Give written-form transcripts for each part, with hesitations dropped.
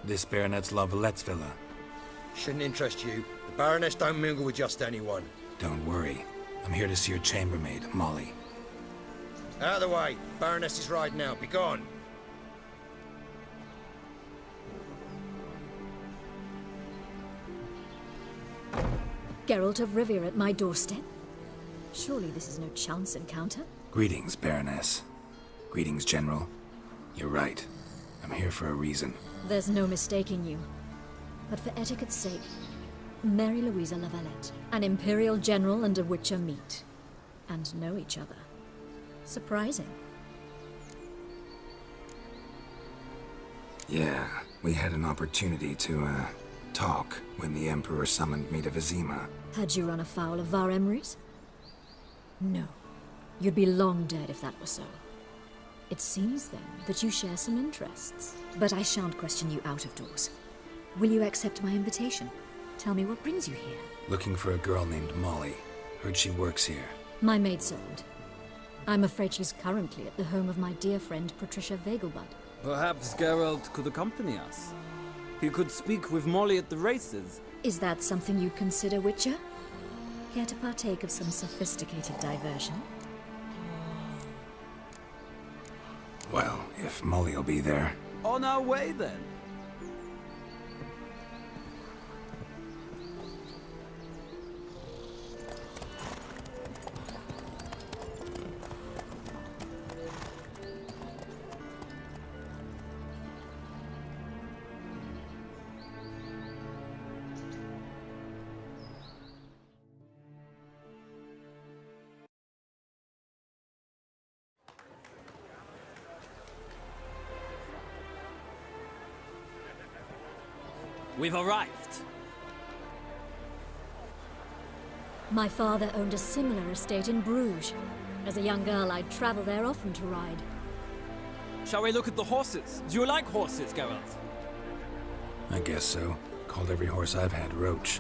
This Baronet's La Valette's villa. Shouldn't interest you. The Baroness don't mingle with just anyone. Don't worry. I'm here to see your chambermaid, Molly. Out of the way. Baroness is riding out. Be gone. Geralt of Rivia at my doorstep? Surely this is no chance encounter? Greetings, Baroness. Greetings, General. You're right. I'm here for a reason. There's no mistaking you. But for etiquette's sake, Mary Louisa La Valette, an Imperial General and a Witcher meet. And know each other. Surprising. Yeah, we had an opportunity to, talk when the Emperor summoned me to Vizima. Had you run afoul of Var Emrys? No. You'd be long dead if that were so. It seems, then, that you share some interests. But I shan't question you out of doors. Will you accept my invitation? Tell me what brings you here. Looking for a girl named Molly. Heard she works here. My maidservant. I'm afraid she's currently at the home of my dear friend Patricia Vegelbud. Perhaps Geralt could accompany us. He could speak with Molly at the races. Is that something you'd consider, Witcher? Care to partake of some sophisticated diversion? Well, if Molly'll be there. On our way, then. We've arrived. My father owned a similar estate in Bruges. As a young girl, I'd travel there often to ride. Shall we look at the horses? Do you like horses, Geralt? I guess so. Called every horse I've had Roach.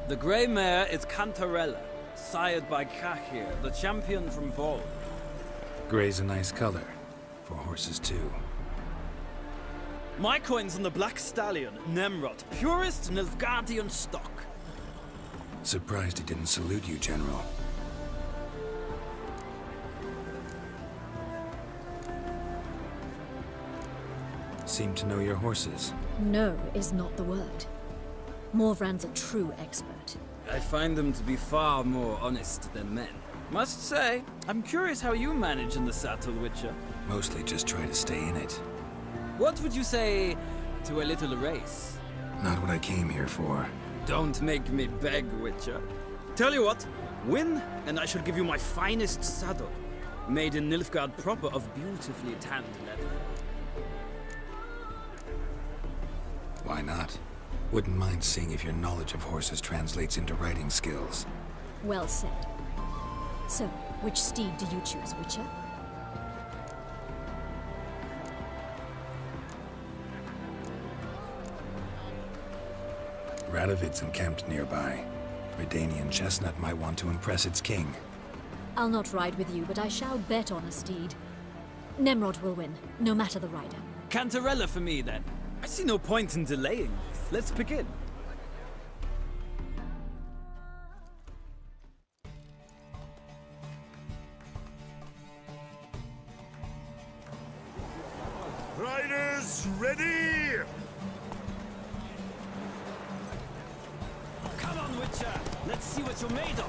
The grey mare is Cantarella, sired by Cahir, the champion from Vol. Grey's a nice color. For horses, too. My coin's on the Black Stallion, Nemrod, purest Nilfgaardian stock. Surprised he didn't salute you, General. Seem to know your horses. No is not the word. Morvran's a true expert. I find them to be far more honest than men. Must say, I'm curious how you manage in the saddle, Witcher. Mostly just try to stay in it. What would you say to a little race? Not what I came here for. Don't make me beg, Witcher. Tell you what, win, and I shall give you my finest saddle. Made in Nilfgaard proper of beautifully tanned leather. Why not? Wouldn't mind seeing if your knowledge of horses translates into riding skills. Well said. So, which steed do you choose, Witcher? Radovid's encamped nearby. Redanian chestnut might want to impress its king. I'll not ride with you, but I shall bet on a steed. Nemrod will win, no matter the rider. Cantarella for me, then. I see no point in delaying this. Let's begin. Riders, ready! Come on, Witcher! Let's see what you're made of!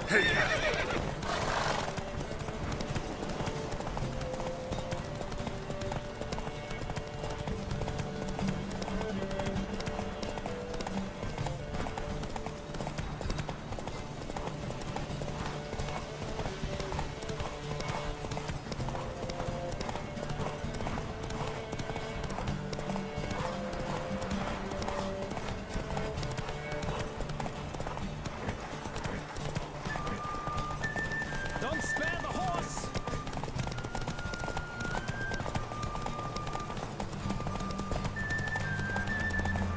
Don't spare the horse!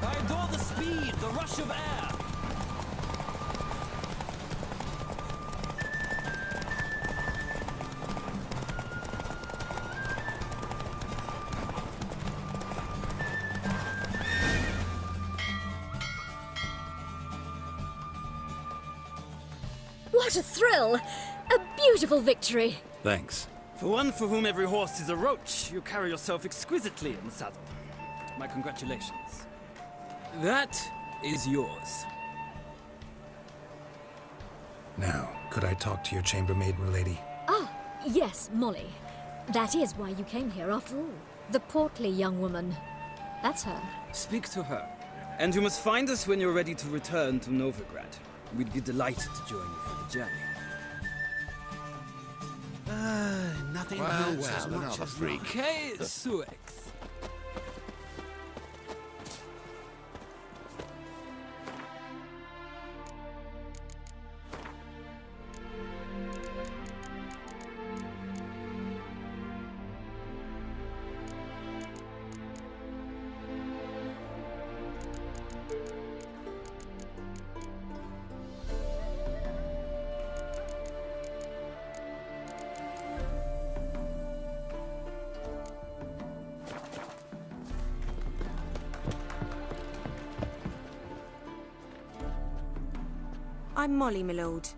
I adore the speed, the rush of air! What a thrill! A beautiful victory! Thanks. For one for whom every horse is a roach, you carry yourself exquisitely in the saddle. My congratulations. That is yours. Now, could I talk to your chambermaid, milady? Ah, yes, Molly. That is why you came here after all. The portly young woman. That's her. Speak to her. And you must find us when you're ready to return to Novigrad. We'd be delighted to join you for the journey. Nothing Well, hurts well, as much another as freak. Okay, Suex. I'm Molly, my lord.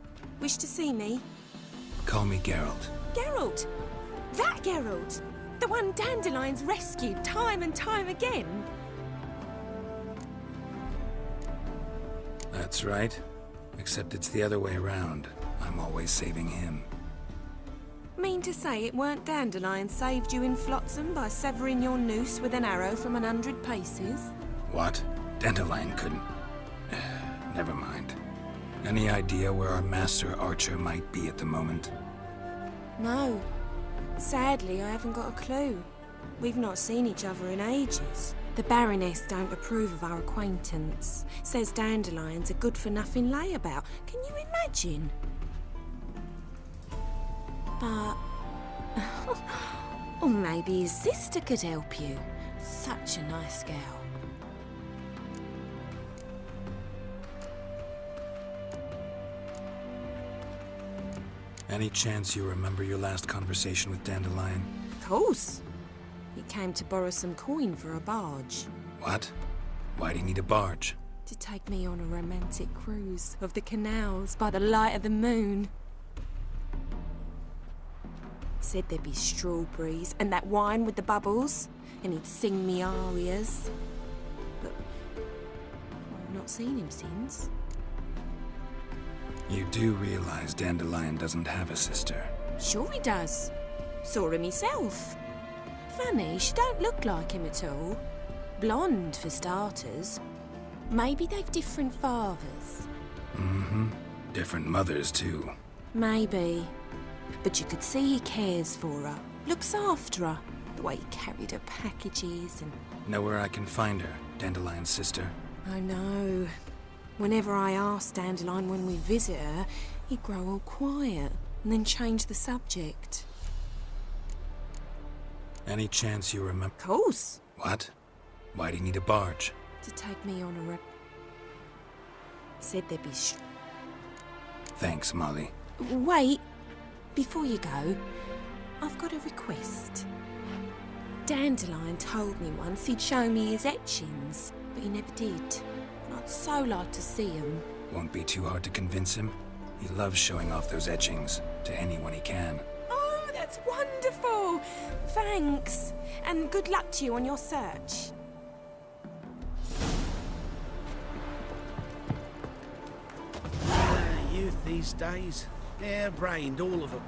Wish to see me? Call me Geralt. Geralt! That Geralt! The one Dandelion's rescued time and time again! That's right. Except it's the other way around. I'm always saving him. Mean to say it weren't Dandelion saved you in Flotsam by severing your noose with an arrow from 100 paces? What? Dandelion couldn't... Never mind. Any idea where our master archer might be at the moment? No. Sadly, I haven't got a clue. We've not seen each other in ages. The Baroness don't approve of our acquaintance. Says Dandelion's a good-for-nothing layabout. Can you imagine? But... or maybe his sister could help you. Such a nice girl. Any chance you remember your last conversation with Dandelion? Of course. He came to borrow some coin for a barge. What? Why'd he need a barge? To take me on a romantic cruise of the canals by the light of the moon. Said there'd be strawberries and that wine with the bubbles, and he'd sing me arias. But I've not seen him since. You do realize Dandelion doesn't have a sister. Sure he does. Saw him myself. Funny, she don't look like him at all. Blonde, for starters. Maybe they've different fathers. Mm-hmm. Different mothers, too. Maybe. But you could see he cares for her. Looks after her. The way he carried her packages and... Know where I can find her, Dandelion's sister? I know. Whenever I asked Dandelion when we visit her, he'd grow all quiet and then change the subject. Any chance you remember... Of course. What? Why'd he need a barge? To take me on a... Said there'd be... Thanks, Molly. Wait. Before you go, I've got a request. Dandelion told me once he'd show me his etchings, but he never did. And I'd so like to see them. Won't be too hard to convince him. He loves showing off those etchings to anyone he can. Oh, that's wonderful! Thanks. And good luck to you on your search. Youth these days. Hair-brained, all of them.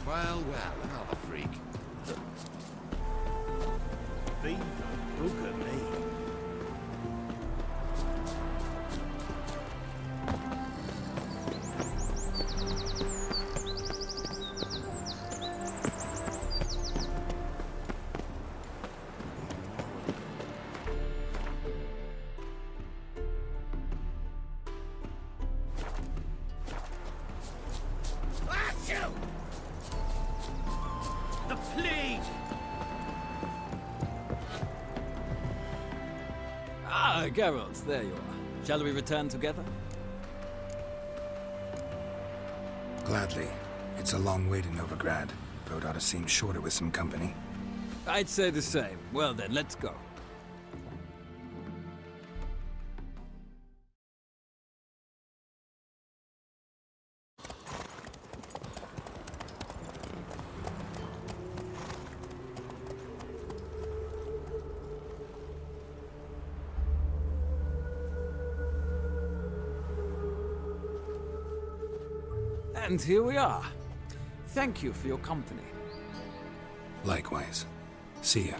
Well, another freak. Beaver, look at me. The plague! Ah, Geralt, there you are. Shall we return together? Gladly. It's a long way to Novigrad. Road ought to seem shorter with some company. I'd say the same. Well then, let's go. And here we are. Thank you for your company. Likewise. See ya.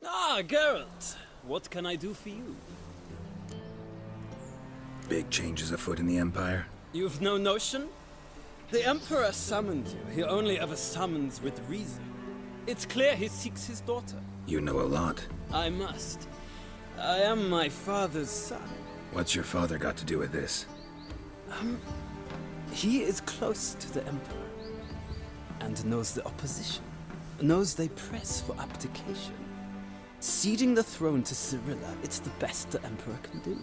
Ah, Geralt. What can I do for you? Big changes afoot in the Empire. You've no notion? The Emperor summoned you. He only ever summons with reason. It's clear he seeks his daughter. You know a lot. I must. I am my father's son. What's your father got to do with this? He is close to the Emperor. And knows the opposition. Knows they press for abdication. Ceding the throne to Cyrilla, it's the best the Emperor can do.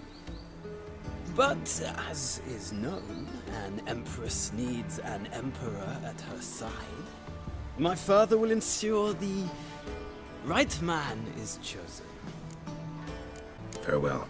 But, as is known, an empress needs an emperor at her side. My father will ensure the right man is chosen. Farewell.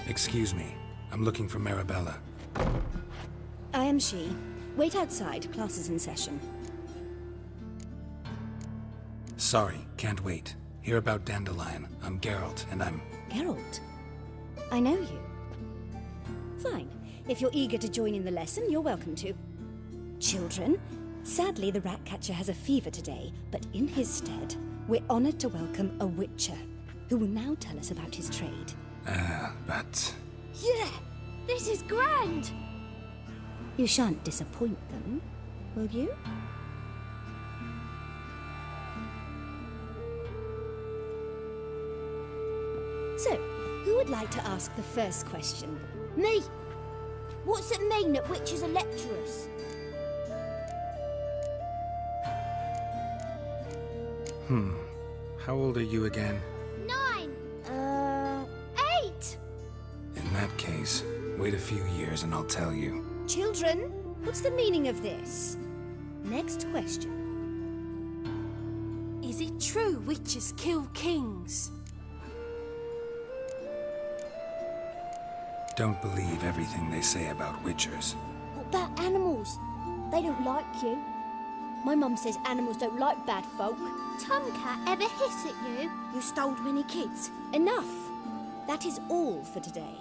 Excuse me. I'm looking for Marabella. I am she. Wait outside. Class is in session. Sorry, can't wait. Hear about Dandelion. I'm Geralt, and I'm... Geralt? I know you. Fine. If you're eager to join in the lesson, you're welcome to. Children, sadly the Ratcatcher has a fever today, but in his stead, we're honored to welcome a Witcher, who will now tell us about his trade. But... Yeah! This is grand! You shan't disappoint them, will you? So, who would like to ask the first question? Me! What's it mean that witches are lecturers? How old are you again? 9! 8! In that case, wait a few years and I'll tell you. Children, what's the meaning of this? Next question. Is it true witches kill kings? Don't believe everything they say about witchers. What about animals? They don't like you. My mum says animals don't like bad folk. Tomcat ever hiss at you? You stole many kids. Enough! That is all for today.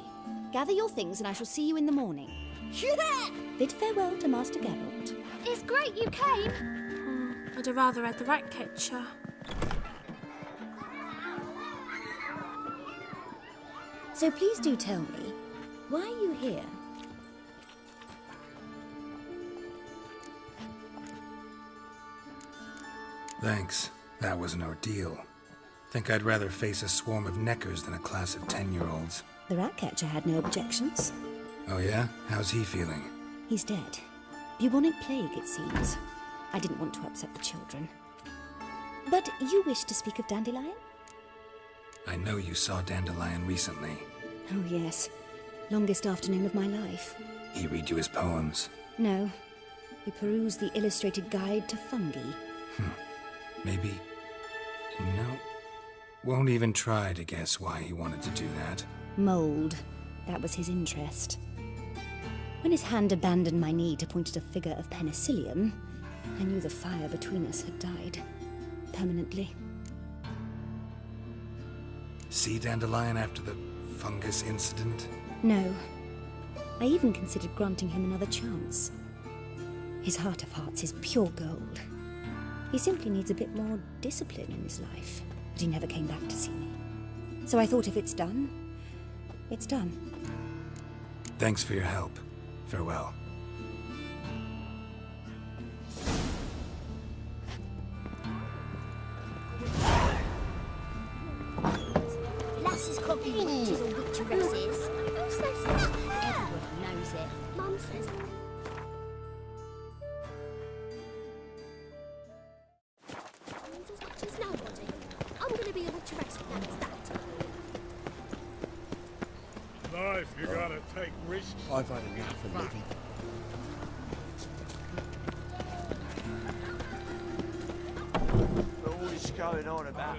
Gather your things and I shall see you in the morning. Yeah! Bid farewell to Master Geralt. It's great you came. I'd have rather had the Ratcatcher. So please do tell me, why are you here? Thanks. That was an ordeal. Think I'd rather face a swarm of neckers than a class of 10-year-olds. The Ratcatcher had no objections. Oh yeah? How's he feeling? He's dead. Bubonic plague, it seems. I didn't want to upset the children. But you wish to speak of Dandelion? I know you saw Dandelion recently. Oh, yes. Longest afternoon of my life. He read you his poems. No. We perused the illustrated guide to fungi. Maybe... No. Won't even try to guess why he wanted to do that. Mold. That was his interest. When his hand abandoned my knee to point at a figure of penicillium, I knew the fire between us had died. Permanently. See Dandelion after the fungus incident? No. I even considered granting him another chance. His heart of hearts is pure gold. He simply needs a bit more discipline in his life. But he never came back to see me. So I thought if it's done, it's done. Thanks for your help. Farewell. Lass's copy witches or witcheresses. Who says that? Everybody knows it. Mum says that. As much as nobody. I'm going to be a witcheress, that's that. Life, you gotta take risks. I've had enough of living. All this going on about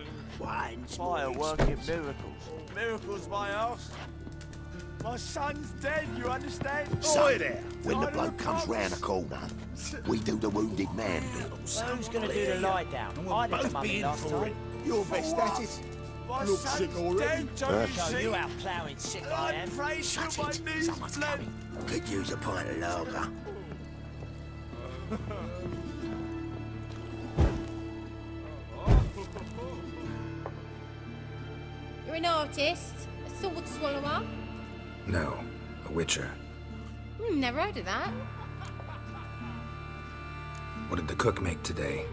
fire working miracles. Miracles, my ass. My son's dead, you understand? Oi there! When the bloke comes round the corner, we do the wounded man bit. Who's gonna do the lie down? I did the mummy last time. Your best at it. My Look son's sick already. dead, don't you Show see? you how ploughing sick I am. Pray Shut till my it. knees Someone's bled. coming. Could use a pint of lager. You're an artist? A sword swallower? No, a witcher. Never heard of that. What did the cook make today?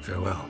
Farewell.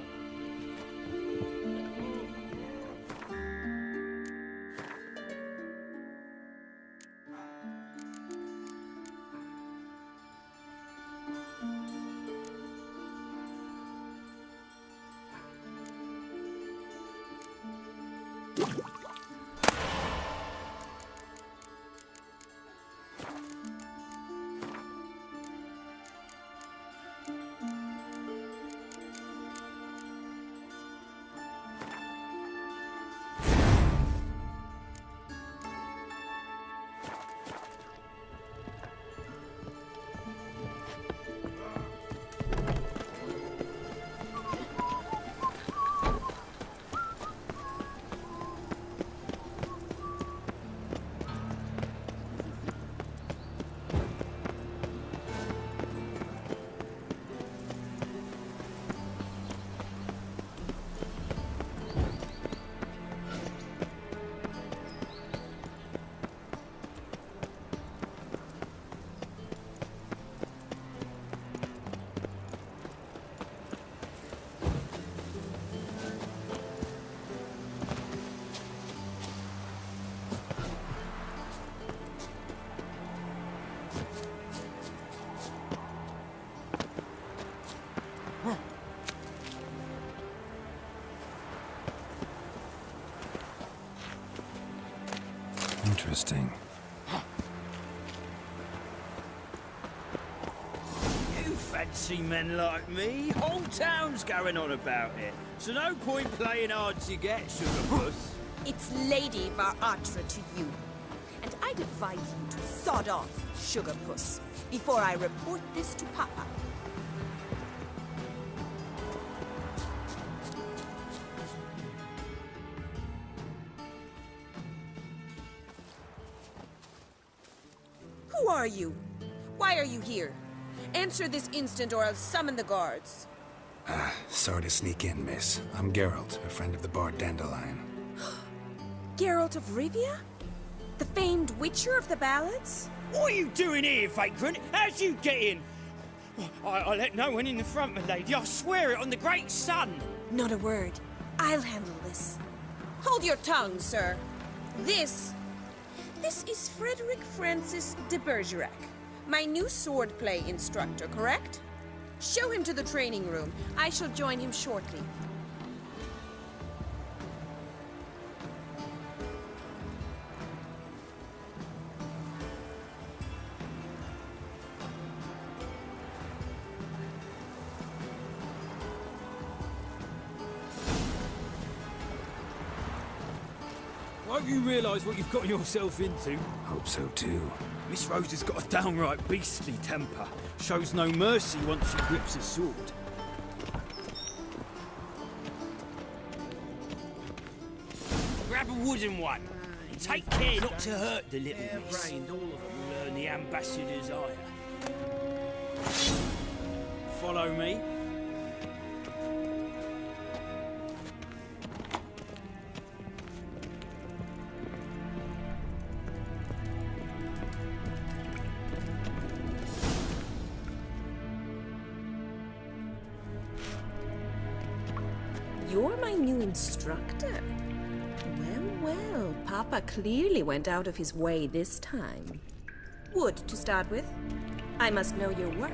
Interesting. You fancy men like me? Whole town's going on about it. So no point playing hard to get, sugar puss. It's Lady Varatra to you. And I'd advise you to sod off, sugar puss, before I report this to Papa. Who are you? Why are you here? Answer this instant or I'll summon the guards. Sorry to sneak in, miss. I'm Geralt, a friend of the bard Dandelion. Geralt of Rivia? The famed witcher of the ballads? What are you doing here, vagrant? How'd you get in? I let no one in the front, my lady. I swear it on the great sun. Not a word. I'll handle this. Hold your tongue, sir. This is Frederick Francis de Bergerac, my new swordplay instructor, correct? Show him to the training room. I shall join him shortly. Hope you realise what you've got yourself into. Hope so too. Miss Rose has got a downright beastly temper. Shows no mercy once she grips a sword. Grab a wooden one. And take care not to hurt the little miss. Brained, all of them. Learn the ambassador's ire. Follow me. You're my new instructor? Well, Papa clearly went out of his way this time. Wood, to start with. I must know your worth.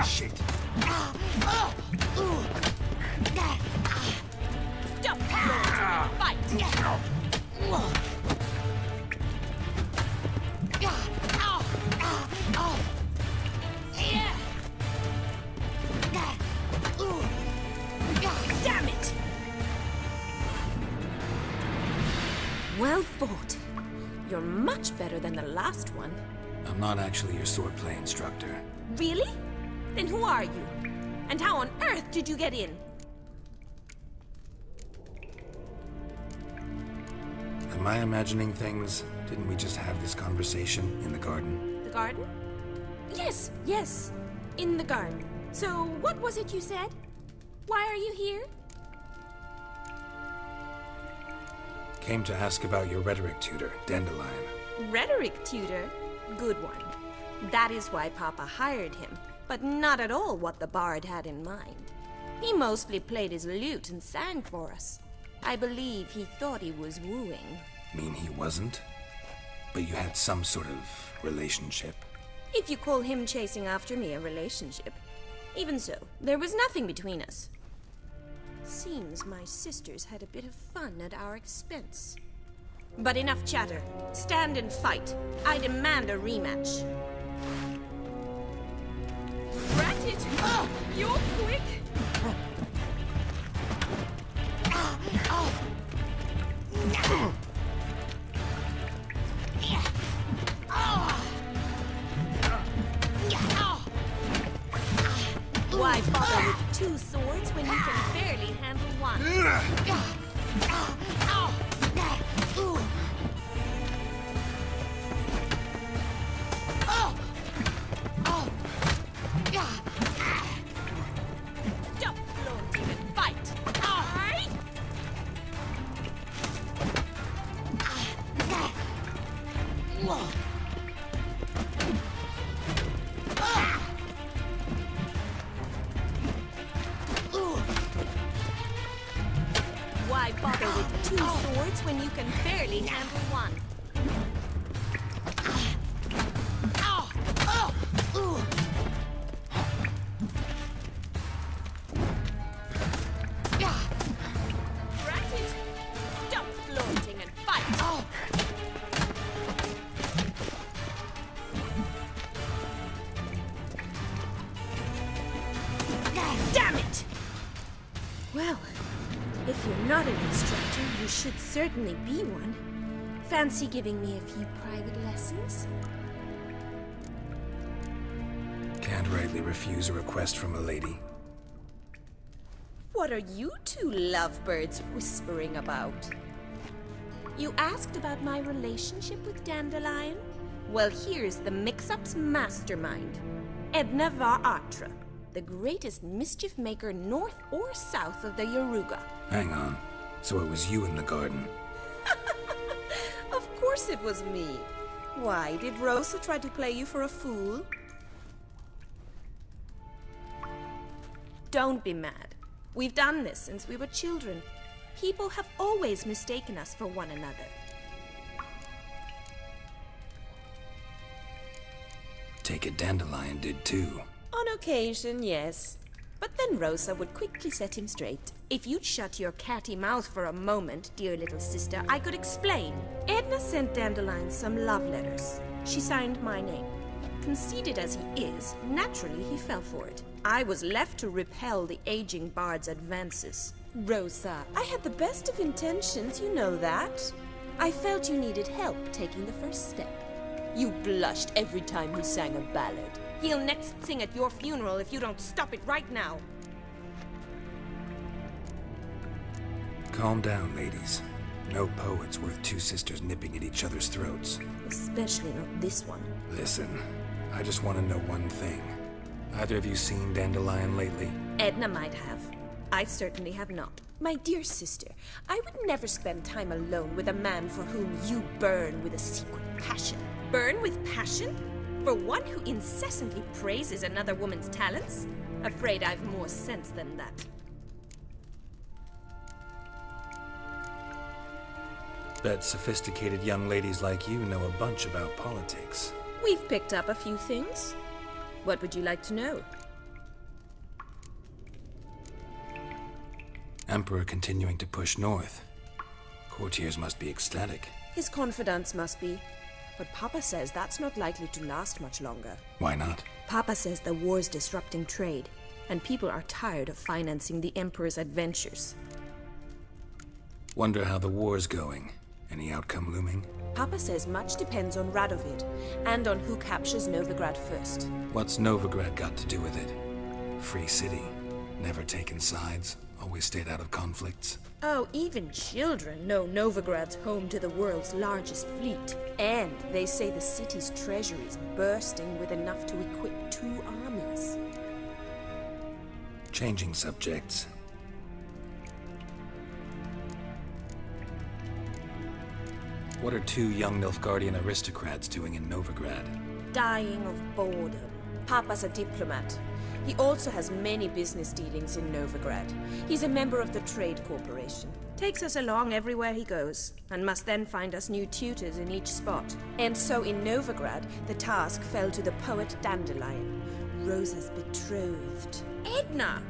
Shit. Stop! Fight! Damn it! Well fought. You're much better than the last one. I'm not actually your swordplay instructor. Really? Then who are you? And how on earth did you get in? Am I imagining things? Didn't we just have this conversation in the garden? The garden? Yes, in the garden. So, what was it you said? Why are you here? Came to ask about your rhetoric tutor, Dandelion. Rhetoric tutor? Good one. That is why Papa hired him, but not at all what the bard had in mind. He mostly played his lute and sang for us. I believe he thought he was wooing. Mean he wasn't? But you had some sort of relationship? If you call him chasing after me a relationship. Even so, there was nothing between us. Seems my sisters had a bit of fun at our expense. But enough chatter. Stand and fight. I demand a rematch. Rat it! You're quick! Why bother with two swords when you can barely handle one? Stop floating and fight! Why bother with two swords when you can barely handle one? Rat it! Stop floating and fight! not an instructor, you should certainly be one. Fancy giving me a few private lessons? Can't rightly refuse a request from a lady. What are you two lovebirds whispering about? You asked about my relationship with Dandelion? Well, here's the mix-up's mastermind. Edna var Atra, the greatest mischief maker north or south of the Yaruga. Hang on. So it was you in the garden? Of course it was me. Why, did Rosa try to play you for a fool? Don't be mad. We've done this since we were children. People have always mistaken us for one another. Take it Dandelion did too. On occasion, yes. But then Rosa would quickly set him straight. If you'd shut your catty mouth for a moment, dear little sister, I could explain. Edna sent Dandelion some love letters. She signed my name. Conceited as he is, naturally he fell for it. I was left to repel the aging bard's advances. Rosa, I had the best of intentions, you know that. I felt you needed help taking the first step. You blushed every time he sang a ballad. He'll next sing at your funeral if you don't stop it right now. Calm down, ladies. No poet's worth two sisters nipping at each other's throats. Especially not this one. Listen, I just want to know one thing. Either of you seen Dandelion lately? Edna might have. I certainly have not. My dear sister, I would never spend time alone with a man for whom you burn with a secret passion. Burn with passion? For one who incessantly praises another woman's talents? Afraid I've more sense than that. Bet sophisticated young ladies like you know a bunch about politics. We've picked up a few things. What would you like to know? Emperor continuing to push north. Courtiers must be ecstatic. His confidants must be. But Papa says that's not likely to last much longer. Why not? Papa says the war's disrupting trade, and people are tired of financing the Emperor's adventures. Wonder how the war's going. Any outcome looming? Papa says much depends on Radovid, and on who captures Novigrad first. What's Novigrad got to do with it? Free city. Never taken sides. Always stayed out of conflicts. Oh, even children know Novigrad's home to the world's largest fleet. And they say the city's treasury is bursting with enough to equip 2 armies. Changing subjects. What are 2 young Nilfgaardian aristocrats doing in Novigrad? Dying of boredom. Papa's a diplomat. He also has many business dealings in Novigrad. He's a member of the Trade Corporation. Takes us along everywhere he goes, and must then find us new tutors in each spot. And so in Novigrad, the task fell to the poet Dandelion, Rosa's betrothed. Edna!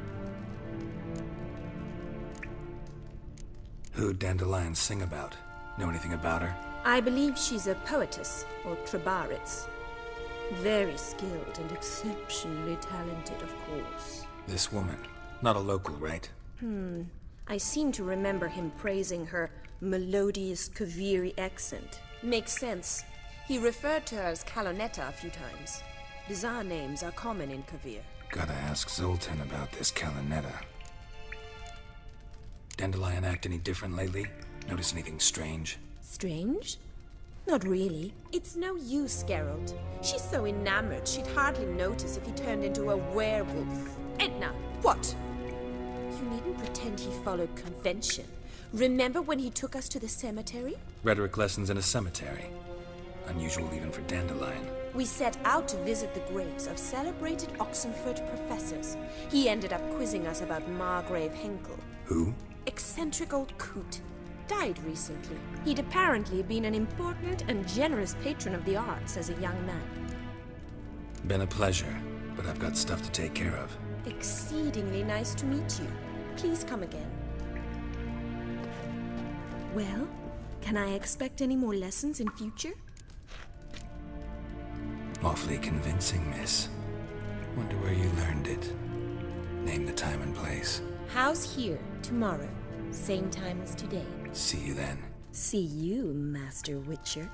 Who'd Dandelion sing about? Know anything about her? I believe she's a poetess, or trebaritz. Very skilled and exceptionally talented, of course. This woman. Not a local, right? I seem to remember him praising her melodious Kaviri accent. Makes sense. He referred to her as Kalonetta a few times. Bizarre names are common in Kavir. Gotta ask Zoltan about this Kalonetta. Dandelion act any different lately? Notice anything strange? Strange? Not really. It's no use, Geralt. She's so enamored she'd hardly notice if he turned into a werewolf. Edna! What? You needn't pretend he followed convention. Remember when he took us to the cemetery? Rhetoric lessons in a cemetery. Unusual even for Dandelion. We set out to visit the graves of celebrated Oxenford professors. He ended up quizzing us about Margrave Henkel. Who? Eccentric old coot. Died recently. He'd apparently been an important and generous patron of the arts as a young man. Been a pleasure, but I've got stuff to take care of. Exceedingly nice to meet you. Please come again. Well, can I expect any more lessons in future? Awfully convincing, miss. Wonder where you learned it. Name the time and place. House here, tomorrow. Same time as today. See you then. See you, Master Witcher.